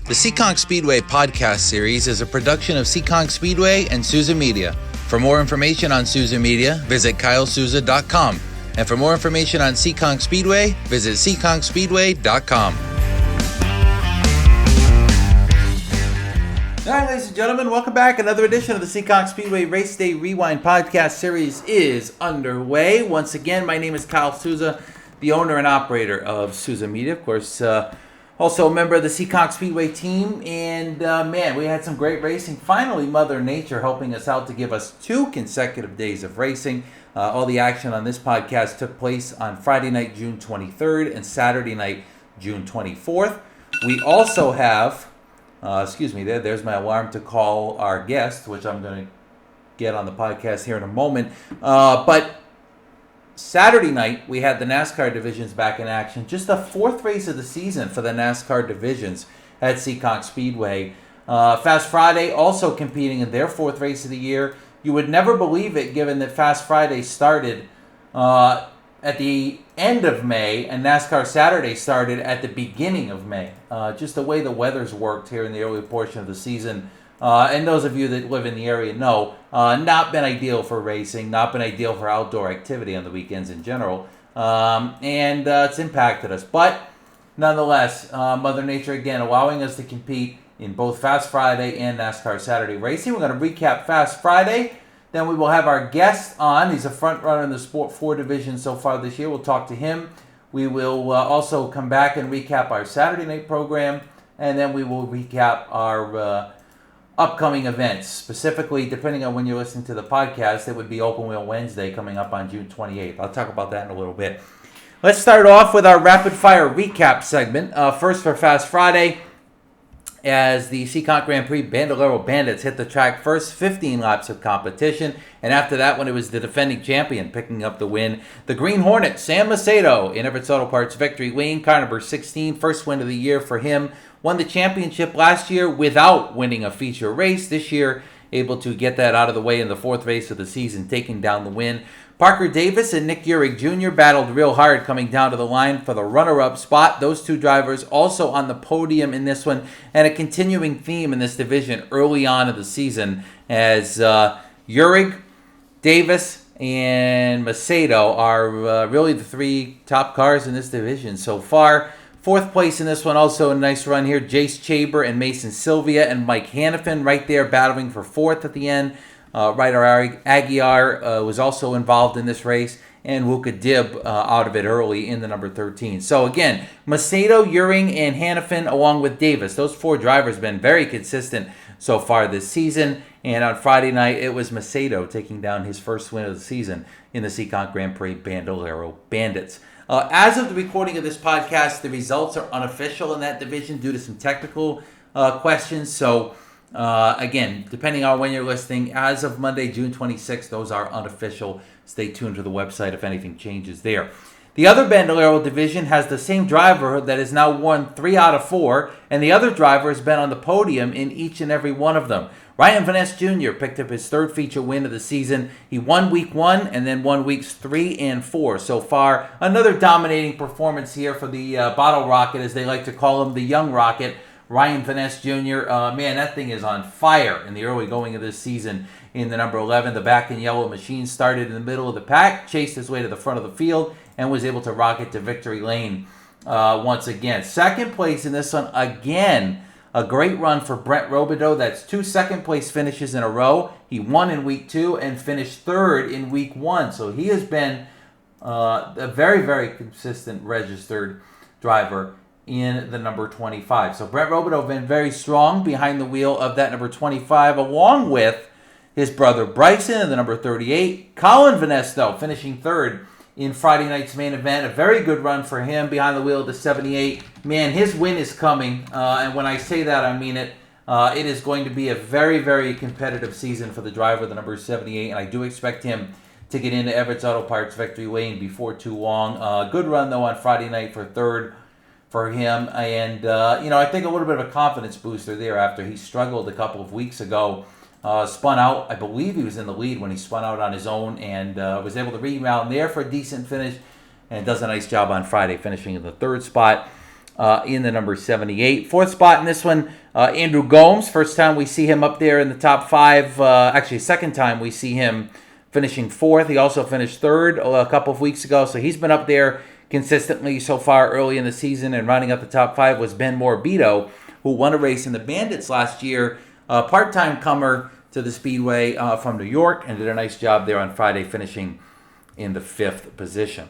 The Seekonk Speedway podcast series is a production of Seekonk Speedway and Souza Media. For more information on Souza Media, visit kylesouza.com. And for more information on Seekonk Speedway, visit seekonkspeedway.com. All right, ladies and gentlemen, welcome back. Another edition of the Seekonk Speedway Race Day Rewind podcast series is underway. Once again, my name is Kyle Souza, the owner and operator of Souza Media. Of course, also a member of the Seekonk Speedway team. And man, we had some great racing. Finally, Mother Nature helping us out to give us 2 consecutive days of racing. All the action on this podcast took place on Friday night, June 23rd, and Saturday night, June 24th. We also have... there's my alarm to call our guest, which I'm going to get on the podcast here in a moment. But Saturday night, we had the NASCAR divisions back in action. Just the 4th race of the season for the NASCAR divisions at Seekonk Speedway. Fast Friday also competing in their 4th race of the year. You would never believe it, given that Fast Friday started at the end of May, and NASCAR Saturday started at the beginning of May. Just the way the weather's worked here in the early portion of the season. And those of you that live in the area know, not been ideal for racing, not been ideal for outdoor activity on the weekends in general. And it's impacted us. But nonetheless, Mother Nature, again, allowing us to compete in both Fast Friday and NASCAR Saturday racing. We're going to recap Fast Friday. Then we will have our guest on. He's a front runner in the Sport 4 division so far this year. We'll talk to him. We will also come back and recap our Saturday night program. And then we will recap our upcoming events. Specifically, depending on when you're listening to the podcast, it would be Open Wheel Wednesday coming up on June 28th. I'll talk about that in a little bit. Let's start off with our rapid fire recap segment. First for Fast Friday, as the Seekonk Grand Prix Bandolero Bandits hit the track first 15 laps of competition. And after that, when it was the defending champion picking up the win, the Green Hornet, Sam Macedo, in Everett's Auto Parts Victory Lane, car number 16, first win of the year for him. Won the championship last year without winning a feature race. This year, able to get that out of the way in the 4th race of the season, taking down the win. Parker Davis and Nick Uhrig Jr. battled real hard coming down to the line for the runner-up spot. Those 2 drivers also on the podium in this one, and a continuing theme in this division early on in the season as Uhrig, Davis, and Macedo are really the 3 top cars in this division so far. 4th place in this one, also a nice run here. Jace Chaber and Mason Sylvia and Mike Hannafin right there battling for 4th at the end. Ryder Aguiar was also involved in this race, and Wuka Dib out of it early in the number 13. So again, Macedo, Uhring, and Hannafin along with Davis. Those 4 drivers have been very consistent so far this season. And on Friday night, it was Macedo taking down his first win of the season in the Seekonk Grand Prix Bandolero Bandits. As of the recording of this podcast, the results are unofficial in that division due to some technical questions. So again, depending on when you're listening, as of Monday, June 26th, those are unofficial. Stay tuned to the website if anything changes there. The other Bandolero division has the same driver that has now won 3 out of 4, and the other driver has been on the podium in each and every one of them. Ryan Van Ness Jr. picked up his 3rd feature win of the season. He won week 1 and then won weeks 3 and 4 so far. Another dominating performance here for the Bottle Rocket, as they like to call him, the Young Rocket. Ryan Van Ness Jr., man, that thing is on fire in the early going of this season. In the number 11, the back in yellow machine started in the middle of the pack, chased his way to the front of the field, and was able to rocket to victory lane once again. 2nd place in this one, again, a great run for Brent Robideau. That's 2 second-place finishes in a row. He won in week 2 and finished 3rd in week 1. So he has been a very, very consistent registered driver in the number 25. So Brent Robideau been very strong behind the wheel of that number 25, along with his brother Bryson in the number 38. Colin Van Ness, though, finishing 3rd in Friday night's main event. A very good run for him behind the wheel of the 78. Man, his win is coming, and when I say that, I mean it. It is going to be a very, very competitive season for the driver, the number 78, and I do expect him to get into Everett's Auto Parts Victory Lane before too long. Good run, though, on Friday night for 3rd for him, and I think a little bit of a confidence booster there after he struggled a couple of weeks ago. Spun out, I believe he was in the lead when he spun out on his own, and was able to rebound there for a decent finish, and does a nice job on Friday, finishing in the 3rd spot. in the number 78. Fourth spot in this one, Andrew Gomes. First time we see him up there in the top 5. Actually, second time we see him finishing 4th. He also finished 3rd a couple of weeks ago, so he's been up there consistently so far early in the season. And rounding out the top 5 was Ben Morbido, who won a race in the Bandits last year. Part-time comer to the Speedway from New York, and did a nice job there on Friday, finishing in the 5th position.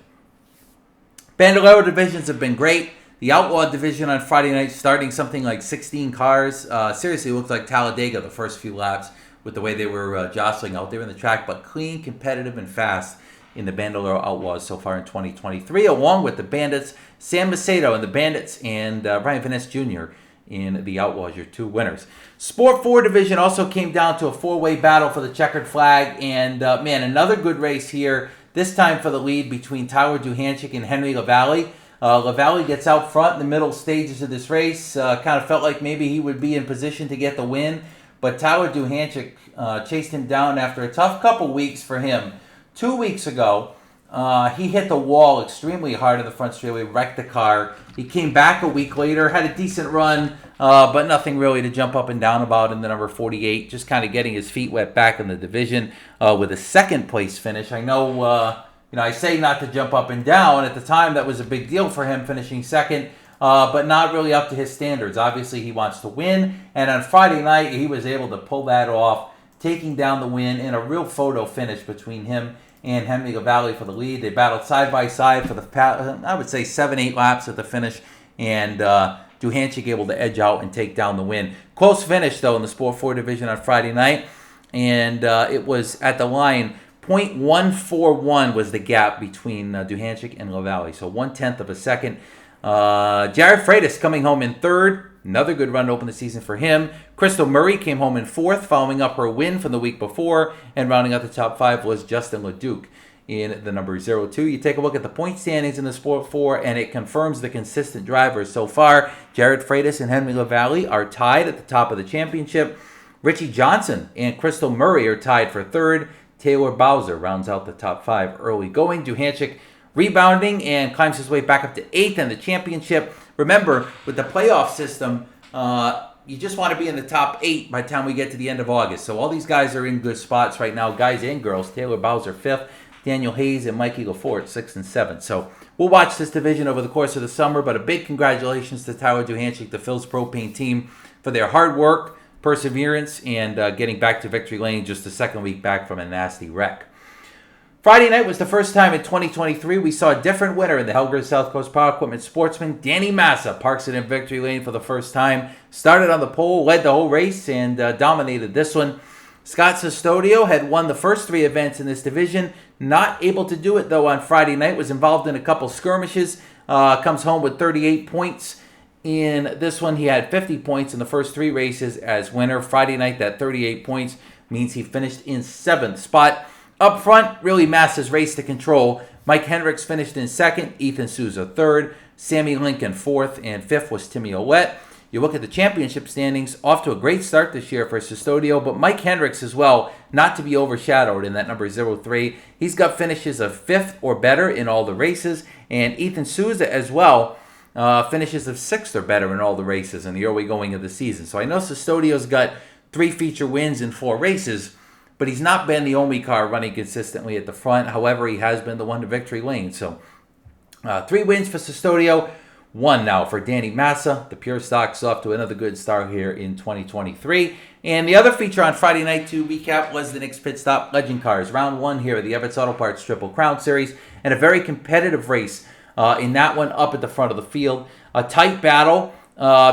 Bandolero divisions have been great. The Outlaw division on Friday night, starting something like 16 cars. Seriously, it looked like Talladega the first few laps with the way they were jostling out there in the track, but clean, competitive, and fast in the Bandolero Outlaws so far in 2023, along with the Bandits, Sam Macedo in the Bandits, and Ryan Vaness Jr. in the Outlaws, your 2 winners. Sport 4 division also came down to a 4-way battle for the checkered flag, and man, another good race here, this time for the lead between Tyler Duhanchik and Henry LaValle. LaValle gets out front in the middle stages of this race. Kind of felt like maybe he would be in position to get the win, but Tyler Duhanchik chased him down after a tough couple weeks for him. 2 weeks ago, he hit the wall extremely hard in the front straightaway, wrecked the car. He came back a week later, had a decent run, but nothing really to jump up and down about in the number 48. Just kind of getting his feet wet back in the division with a 2nd place finish. I know, I say not to jump up and down. At the time, that was a big deal for him, finishing 2nd, but not really up to his standards. Obviously, he wants to win, and on Friday night, he was able to pull that off, taking down the win in a real photo finish between him and Henry LaValle for the lead. They battled side by side for the, I would say, 7-8 laps at the finish, and Duhanchik able to edge out and take down the win. Close finish, though, in the Sport 4 division on Friday night, and it was at the line. .141 was the gap between Duhanchik and LaValle, so 1/10 of a second. Jarrod Frietas coming home in 3rd. Another good run to open the season for him. Crystal Murray came home in 4th, following up her win from the week before. And rounding out the top 5 was Justin LeDuc in the number 02. You take a look at the point standings in the Sport 4, and it confirms the consistent drivers so far. Jarrod Frietas and Henry LaValle are tied at the top of the championship. Richie Johnson and Crystal Murray are tied for 3rd. Taylor Bowser rounds out the top 5 early going. Duhanchik rebounding and climbs his way back up to 8th in the championship. Remember, with the playoff system, you just want to be in the top 8 by the time we get to the end of August. So all these guys are in good spots right now, guys and girls. Taylor Bowser 5th, Daniel Hayes and Mikey LaForte 6th and 7th. So we'll watch this division over the course of the summer, but a big congratulations to Tyler Duhanchik, the Phil's Propane team, for their hard work, perseverance, and getting back to victory lane just the 2nd week back from a nasty wreck. Friday night was the first time in 2023 we saw a different winner in the Helgers South Coast Power Equipment Sportsman. Danny Massa parks it in victory lane for the first time. Started on the pole, led the whole race, and dominated this one. Scott Sestodio had won the first 3 events in this division. Not able to do it, though, on Friday night. Was involved in a couple skirmishes. Comes home with 38 points. In this one, he had 50 points in the first 3 races as winner. Friday night, that 38 points means he finished in 7th spot. Up front, really Massa's race to control. Mike Hendricks finished in 2nd, Ethan Souza 3rd, Sammy Lincoln 4th, and 5th was Timmy Ouellette. You look at the championship standings, off to a great start this year for Sestodio, but Mike Hendricks as well, not to be overshadowed in that number 03. He's got finishes of 5th or better in all the races, and Ethan Souza as well, finishes of 6th or better in all the races in the early going of the season. So I know Sestodio's got 3 feature wins in 4 races, but he's not been the only car running consistently at the front. However, he has been the one to victory lane. So 3 wins for Sestodio, 1 now for Danny Massa. The Pure Stock's off to another good start here in 2023. And the other feature on Friday night to recap was the Nick's Pit Stop Legend Cars. Round 1 here of the Everett's Auto Parts Triple Crown Series. And a very competitive race in that one up at the front of the field. A tight battle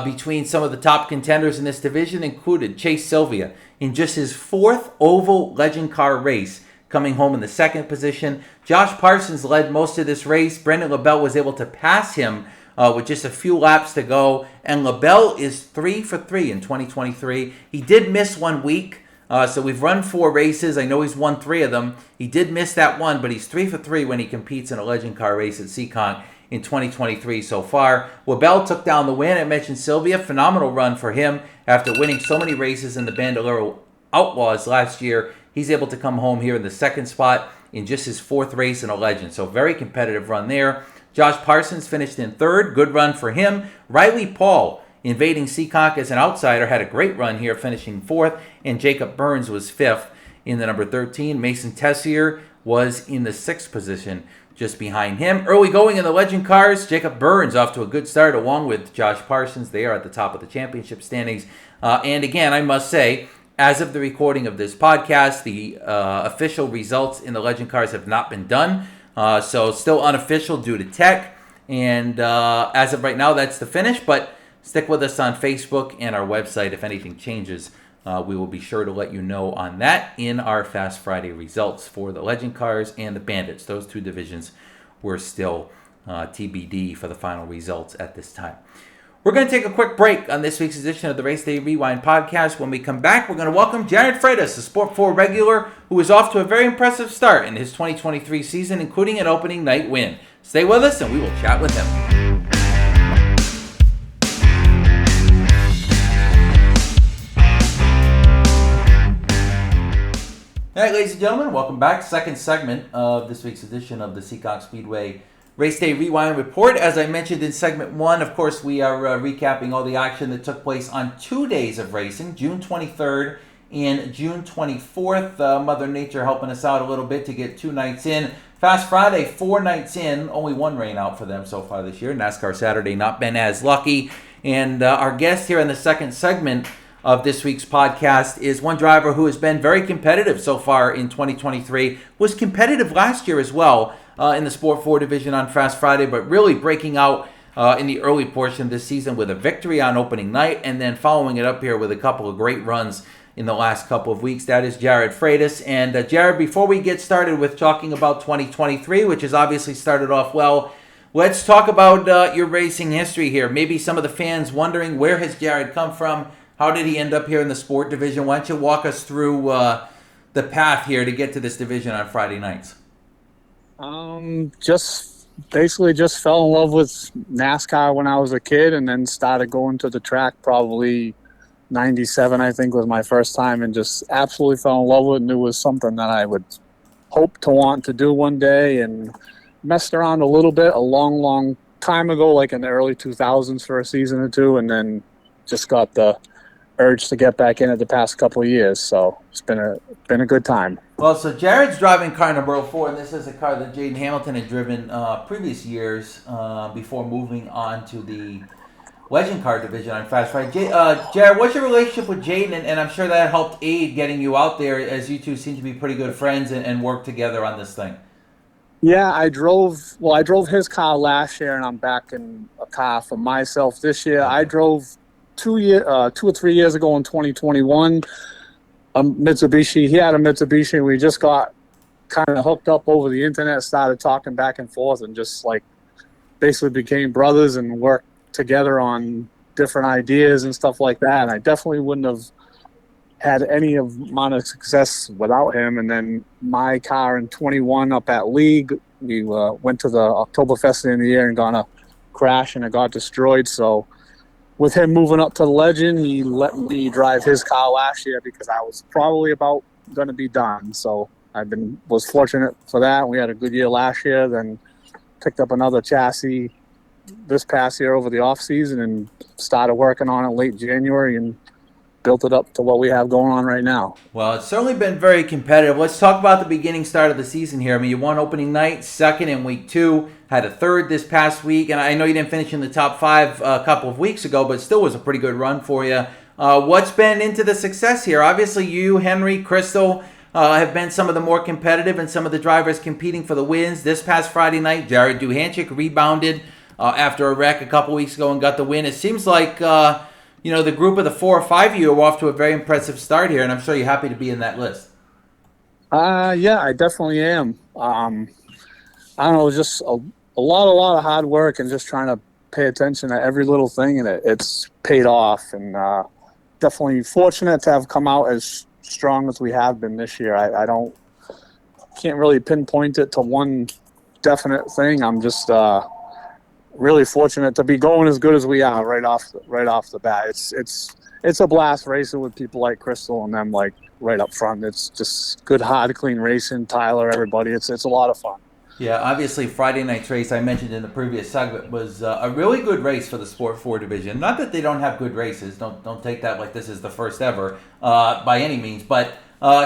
between some of the top contenders in this division included Chase Sylvia in just his 4th oval legend car race, coming home in the 2nd position. Josh Parsons led most of this race. Brendan LaBelle was able to pass him with just a few laps to go, and LaBelle is 3 for 3 in 2023. He did miss 1 week, so we've run 4 races. I know he's won 3 of them. He did miss that one, but he's 3 for 3 when he competes in a legend car race at Seekonk in 2023 so far. LaBelle took down the win. I mentioned Sylvia. Phenomenal run for him after winning so many races in the Bandolero Outlaws last year. He's able to come home here in the 2nd spot in just his 4th race in a legend. So very competitive run there. Josh Parsons finished in third. Good run for him. Riley Paul, invading Seekonk as an outsider, had a great run here, finishing fourth. And Jacob Burns was fifth in the number 13. Mason Tessier was in the sixth position, just behind him. Early going in the Legend Cars, Jacob Burns off to a good start along with Josh Parsons. They are at the top of the championship standings. And again, I must say, as of the recording of this podcast, the official results in the Legend Cars have not been done. So still unofficial due to tech. And as of right now, that's the finish. But stick with us on Facebook and our website. If anything changes, we will be sure to let you know on that in our Fast Friday results for the Legend Cars and the Bandits. Those two divisions were still TBD for the final results at this time. We're going to take a quick break on this week's edition of the Race Day Rewind podcast. When we come back, we're going to welcome Jarrod Frietas, a Sport 4 regular who is off to a very impressive start in his 2023 season, including an opening night win. Stay with us and we will chat with him. All right, ladies and gentlemen, welcome back. Second segment of this week's edition of the Seekonk Speedway Race Day Rewind Report. As I mentioned in segment one, of course, we are recapping all the action that took place on 2 days of racing, June 23rd and June 24th. Mother Nature helping us out a little bit to get 2 nights in. Fast Friday, 4 nights in, only 1 rain out for them so far this year. NASCAR Saturday not been as lucky. And our guest here in the second segment of this week's podcast is one driver who has been very competitive so far in 2023, was competitive last year as well in the Sport 4 division on Fast Friday, but really breaking out in the early portion of this season with a victory on opening night and then following it up here with a couple of great runs in the last couple of weeks. That is Jarrod Frietas. And Jarrod, before we get started with talking about 2023, which has obviously started off well, let's talk about your racing history here. Maybe some of the fans wondering, where has Jarrod come from? How did he end up here in the sport division? Why don't you walk us through the path here to get to this division on Friday nights? Just fell in love with NASCAR when I was a kid, and then started going to the track probably 97, I think, was my first time, and just absolutely fell in love with it. And it was something that I would hope to want to do one day, and messed around a little bit a long time ago, like in the early 2000s for a season or two, and then just got the urge to get back in it the past couple of years. So it's been a good time. Well, so Jarrod's driving car number 04, and this is a car that Jaden Hamilton had driven previous years before moving on to the Legend Car division on Fast Friday. Jarrod, what's your relationship with Jaden? And I'm sure that helped aid getting you out there, as you two seem to be pretty good friends and work together on this thing. Yeah, I drove his car last year, and I'm back in a car for myself this year. I drove 2 or 3 years ago in 2021, a Mitsubishi. He had a Mitsubishi, and we just got kind of hooked up over the internet, started talking back and forth, and just like basically became brothers and worked together on different ideas and stuff like that. And I definitely wouldn't have had any amount of success without him. And then my car in 21 up at League, we went to the Oktoberfest at the end of the year and got a crash, and it got destroyed. So with him moving up to the Legend, he let me drive his car last year because I was probably about going to be done. So was fortunate for that. We had a good year last year, then picked up another chassis this past year over the off season and started working on it late January and built it up to what we have going on right now. Well, it's certainly been very competitive. Let's talk about the beginning start of the season here. I mean, you won opening night, second in week 2, had a third this past week, and I know you didn't finish in the top 5 a couple of weeks ago, but still was a pretty good run for you. What's been into the success here? Obviously, you, Henry, Crystal have been some of the more competitive and some of the drivers competing for the wins. This past Friday night, Jarrod Duhanchik rebounded after a wreck a couple weeks ago and got the win. It seems like the group of the 4 or 5 of you are off to a very impressive start here, and I'm sure you're happy to be in that list. Yeah, I definitely am. I don't know, just a lot of hard work and just trying to pay attention to every little thing, and it's paid off. And definitely fortunate to have come out as strong as we have been this year. I can't really pinpoint it to one definite thing. I'm just really fortunate to be going as good as we are right off the bat. It's a blast racing with people like Crystal and them right up front. It's just good, hard, clean racing. Tyler, everybody. It's a lot of fun. Yeah, obviously Friday night's race I mentioned in the previous segment was a really good race for the Sport 4 division. Not that they don't have good races. Don't take that like this is the first ever by any means. But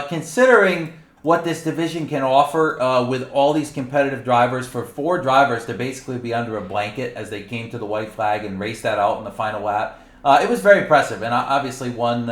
considering what this division can offer with all these competitive drivers, for 4 drivers to basically be under a blanket as they came to the white flag and raced that out in the final lap, it was very impressive. And obviously one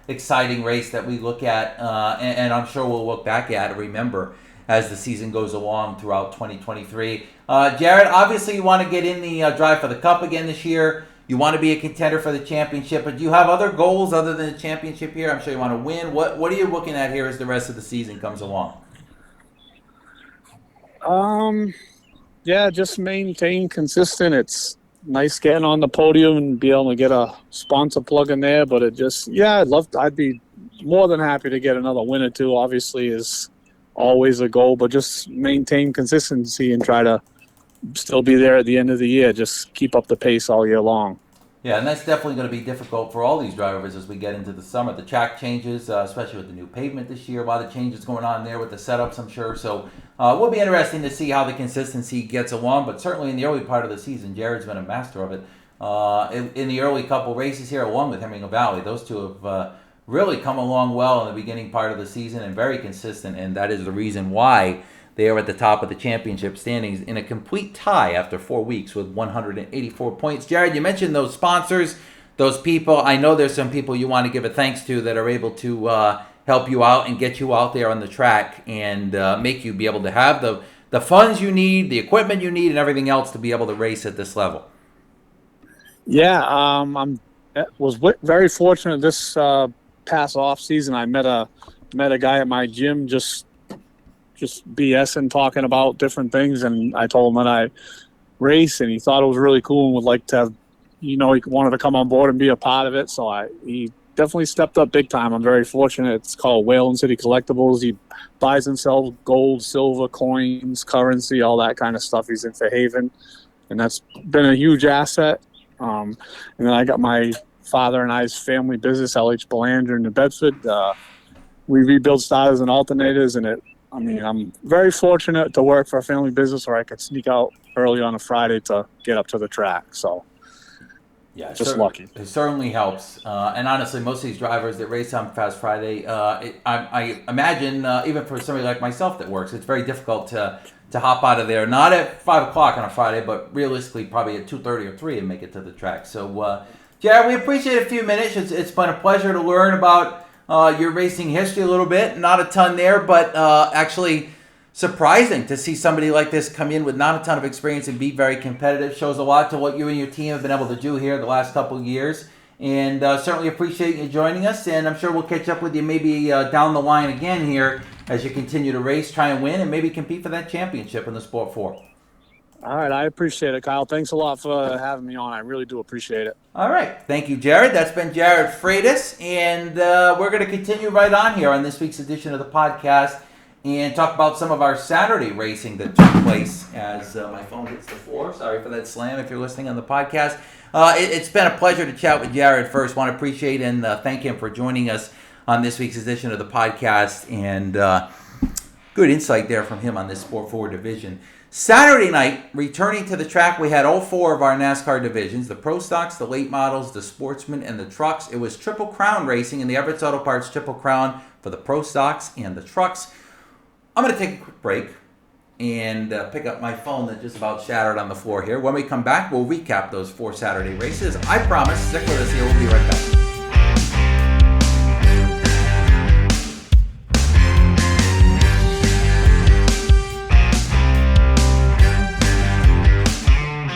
exciting race that we look at and I'm sure we'll look back at and remember as the season goes along throughout 2023. Jarrod, obviously you want to get in the drive for the Cup again this year. You want to be a contender for the championship, but do you have other goals other than the championship here? I'm sure you want to win. What are you looking at here as the rest of the season comes along? Yeah, just maintain consistent. It's nice getting on the podium and be able to get a sponsor plug in there, but I'd be more than happy to get another win or two. Obviously is always a goal, but just maintain consistency and try to still be there at the end of the year. Just keep up the pace all year long. Yeah, and that's definitely going to be difficult for all these drivers as we get into the summer. The track changes, especially with the new pavement this year. A lot of changes going on there with the setups, I'm sure. So will be interesting to see how the consistency gets along. But certainly in the early part of the season, Jarrod's been a master of it. In the early couple races here, along with Hemingway Valley, those two have really come along well in the beginning part of the season and very consistent. And that is the reason why they are at the top of the championship standings in a complete tie after 4 weeks with 184 points. Jarrod, you mentioned those sponsors, those people. I know there's some people you want to give a thanks to that are able to help you out and get you out there on the track and make you be able to have the funds you need, the equipment you need, and everything else to be able to race at this level. Yeah, was very fortunate this past off season. I met a guy at my gym just BSing, talking about different things, and I told him that I race, and he thought it was really cool and would like to have, he wanted to come on board and be a part of it. So he definitely stepped up big time. I'm very fortunate. It's called Whalen City Collectibles. He buys and sells gold, silver, coins, currency, all that kind of stuff. He's in Fairhaven, and that's been a huge asset. And then I got my father and I's family business, LH Belanger in New Bedford. We rebuild starters and alternators, and I'm very fortunate to work for a family business where I could sneak out early on a Friday to get up to the track. So, yeah, just lucky. It certainly helps. And honestly, most of these drivers that race on Fast Friday, I imagine, even for somebody like myself that works, it's very difficult to hop out of there, not at 5 o'clock on a Friday, but realistically probably at 2:30 or 3 and make it to the track. So, Jarrod, we appreciate a few minutes. It's been a pleasure to learn about your racing history a little bit. Not a ton there, but actually surprising to see somebody like this come in with not a ton of experience and be very competitive. Shows a lot to what you and your team have been able to do here the last couple of years. And certainly appreciate you joining us. And I'm sure we'll catch up with you maybe down the line again here as you continue to race, try and win, and maybe compete for that championship in the Sport 4. All right, I appreciate it, Kyle. Thanks a lot for having me on. I really do appreciate it. All right. Thank you, Jarrod. That's been Jarrod Frietas, and we're going to continue right on here on this week's edition of the podcast and talk about some of our Saturday racing that took place as my phone hits the floor. Sorry for that slam if you're listening on the podcast. It's been a pleasure to chat with Jarrod first. Want to appreciate and thank him for joining us on this week's edition of the podcast, and good insight there from him on this Sport 4 division. Saturday night, returning to the track, we had all 4 of our NASCAR divisions, the Pro Stocks, the Late Models, the Sportsmen, and the Trucks. It was Triple Crown racing in the Everett's Auto Parts Triple Crown for the Pro Stocks and the Trucks. I'm going to take a quick break and pick up my phone that just about shattered on the floor here. When we come back, we'll recap those 4 Saturday races. I promise. Stick with us here. We'll be right back.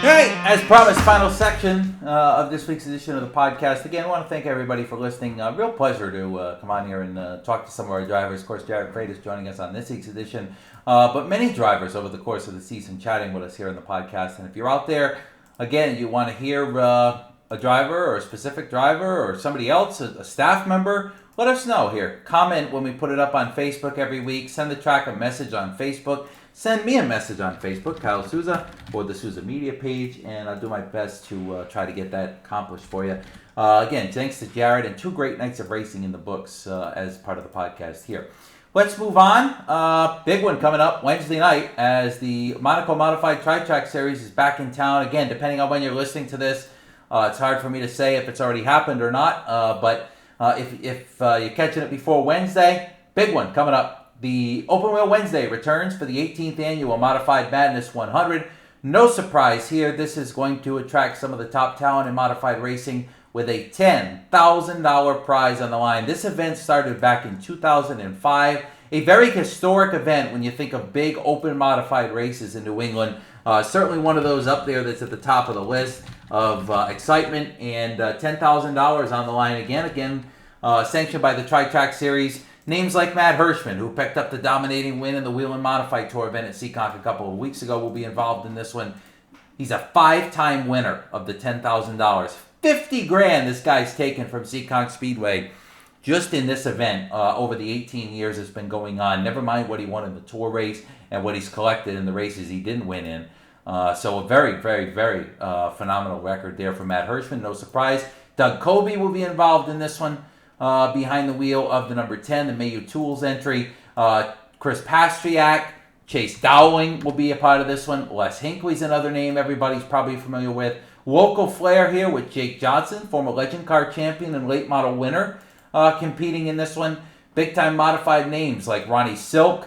Hey, as promised, final section of this week's edition of the podcast. Again, I want to thank everybody for listening. Real pleasure to come on here and talk to some of our drivers. Of course, Jarrod Frietas joining us on this week's edition. But many drivers over the course of the season chatting with us here on the podcast. And if you're out there, again, you want to hear a driver or a specific driver or somebody else, a staff member, let us know here. Comment when we put it up on Facebook every week. Send the track a message on Facebook. Send me a message on Facebook, Kyle Souza, or the Souza Media page, and I'll do my best to try to get that accomplished for you. Again, thanks to Jarrod, and 2 great nights of racing in the books as part of the podcast here. Let's move on. Big one coming up Wednesday night as the Monaco Modified Tri-Track Series is back in town. Again, depending on when you're listening to this, it's hard for me to say if it's already happened or not. But if you're catching it before Wednesday, big one coming up. The Open Wheel Wednesday returns for the 18th Annual Modified Madness 100. No surprise here. This is going to attract some of the top talent in modified racing with a $10,000 prize on the line. This event started back in 2005. A very historic event when you think of big open modified races in New England. Certainly one of those up there that's at the top of the list of excitement, and $10,000 on the line again, sanctioned by the Tri-Track Series. Names like Matt Hirschman, who picked up the dominating win in the Wheel and Modified Tour event at Seekonk a couple of weeks ago, will be involved in this one. He's a 5-time winner of the $10,000. 50 grand this guy's taken from Seekonk Speedway just in this event over the 18 years it's been going on. Never mind what he won in the tour race and what he's collected in the races he didn't win in. So a very, very, very phenomenal record there for Matt Hirschman. No surprise. Doug Colby will be involved in this one behind the wheel of the number 10, the Mayu Tools entry. Chris Pastriak, Chase Dowling will be a part of this one. Les Hinckley's another name everybody's probably familiar with. Local flair here with Jake Johnson, former Legend Car champion and late model winner, competing in this one. Big time modified names like Ronnie Silk,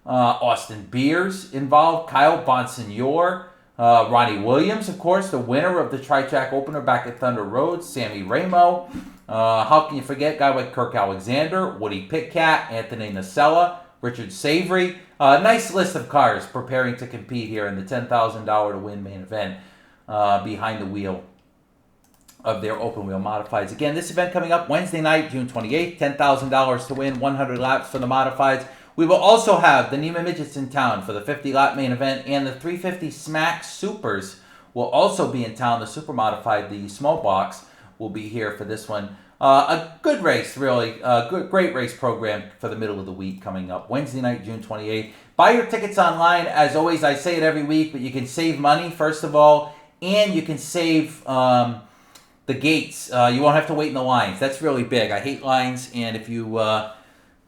Austin Beers involved, Kyle Bonsignor, Ronnie Williams, of course, the winner of the Tri-Track opener back at Thunder Road, Sammy Ramo. How can you forget a guy like Kirk Alexander, Woody Pitcat, Anthony Nacella, Richard Savory. Nice list of cars preparing to compete here in the $10,000 to win main event behind the wheel of their open wheel modifieds. Again, this event coming up Wednesday night, June 28th, $10,000 to win, 100 laps for the modifieds. We will also have the Neiman Midgets in town for the 50-lap main event, and the 350 Smack Supers will also be in town. The Super Modified, the small box, will be here for this one. A good race, really. Great race program for the middle of the week coming up Wednesday night, June 28th. Buy your tickets online. As always, I say it every week, but you can save money, first of all, and you can save the gates. You won't have to wait in the lines. That's really big. I hate lines, and if you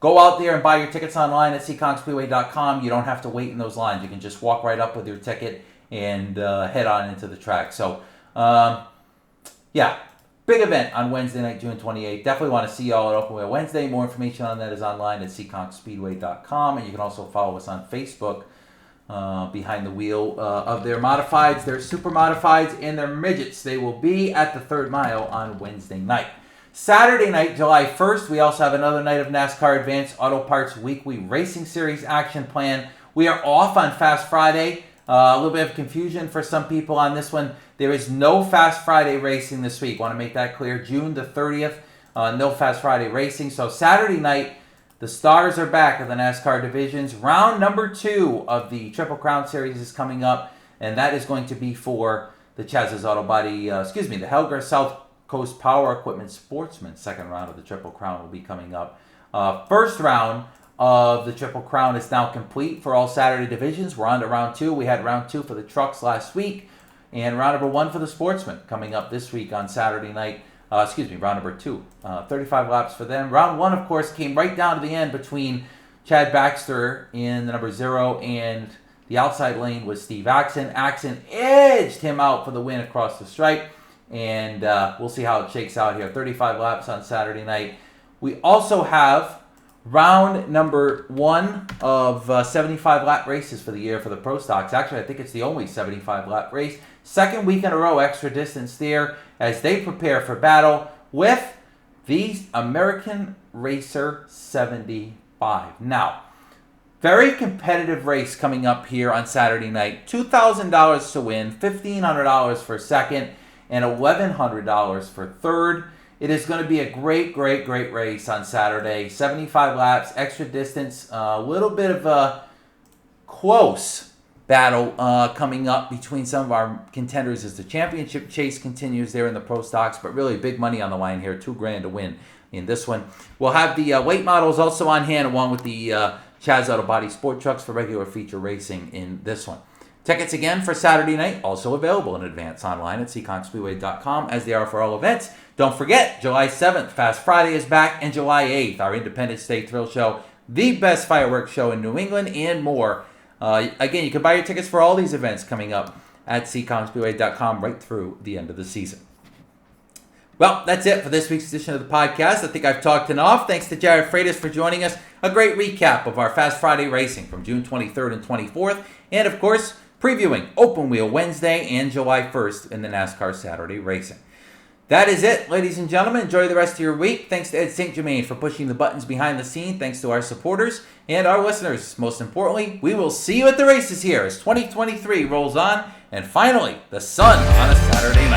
go out there and buy your tickets online at SeekonkSpeedway.com, you don't have to wait in those lines. You can just walk right up with your ticket and head on into the track. So, yeah, big event on Wednesday night, June 28th. Definitely want to see y'all at Open Wheel Wednesday. More information on that is online at SeekonkSpeedway.com, and you can also follow us on Facebook behind the wheel of their modifieds, their super modifieds, and their midgets. They will be at the third mile on Wednesday night. Saturday night, July 1st, we also have another night of NASCAR Advanced Auto Parts Weekly Racing Series action plan. We are off on Fast Friday. A little bit of confusion for some people on this one. There is no Fast Friday racing this week. Want to make that clear. June the 30th, no Fast Friday racing. So Saturday night, the stars are back of the NASCAR divisions. Round number 2 of the Triple Crown Series is coming up, and that is going to be for the Chaz's Auto Body, the Helger South Coast Power Equipment Sportsman. Second round of the Triple Crown will be coming up. First round of the Triple Crown is now complete for all Saturday divisions. We're on to round 2. We had round 2 for the trucks last week, and round number 1 for the Sportsman coming up this week on Saturday night. Round number 2. 35 laps for them. Round 1, of course, came right down to the end between Chad Baxter in the number 0 and the outside lane was Steve Axon. Axon edged him out for the win across the stripe, and we'll see how it shakes out here. 35 laps on Saturday night. We also have round number 1 of 75 lap races for the year for the Pro Stocks. Actually, I think it's the only 75 lap race. Second week in a row, extra distance there as they prepare for battle with the American Racer 75. Now, very competitive race coming up here on Saturday night. $2,000 to win, $1,500 for second, and $1,100 for third. It is going to be a great, great, great race on Saturday. 75 laps, extra distance, a little bit of a close battle coming up between some of our contenders as the championship chase continues there in the Pro Stocks, but really big money on the line here, $2,000 to win in this one. We'll have the late models also on hand along with the Chaz Auto Body Sport Trucks for regular feature racing in this one. Tickets again for Saturday night, also available in advance online at SeekonkSpeedway.com as they are for all events. Don't forget, July 7th, Fast Friday is back, and July 8th, our Independence Day Thrill Show. the best fireworks show in New England, and more. Again, you can buy your tickets for all these events coming up at SeekonkSpeedway.com right through the end of the season. Well, that's it for this week's edition of the podcast. I think I've talked enough. Thanks to Jarrod Frietas for joining us. A great recap of our Fast Friday racing from June 23rd and 24th. And, of course, previewing Open Wheel Wednesday and July 1st in the NASCAR Saturday racing. That is it, ladies and gentlemen. Enjoy the rest of your week. Thanks to Ed St. Germain for pushing the buttons behind the scene. Thanks to our supporters and our listeners. Most importantly, we will see you at the races here as 2023 rolls on. And finally, the sun on a Saturday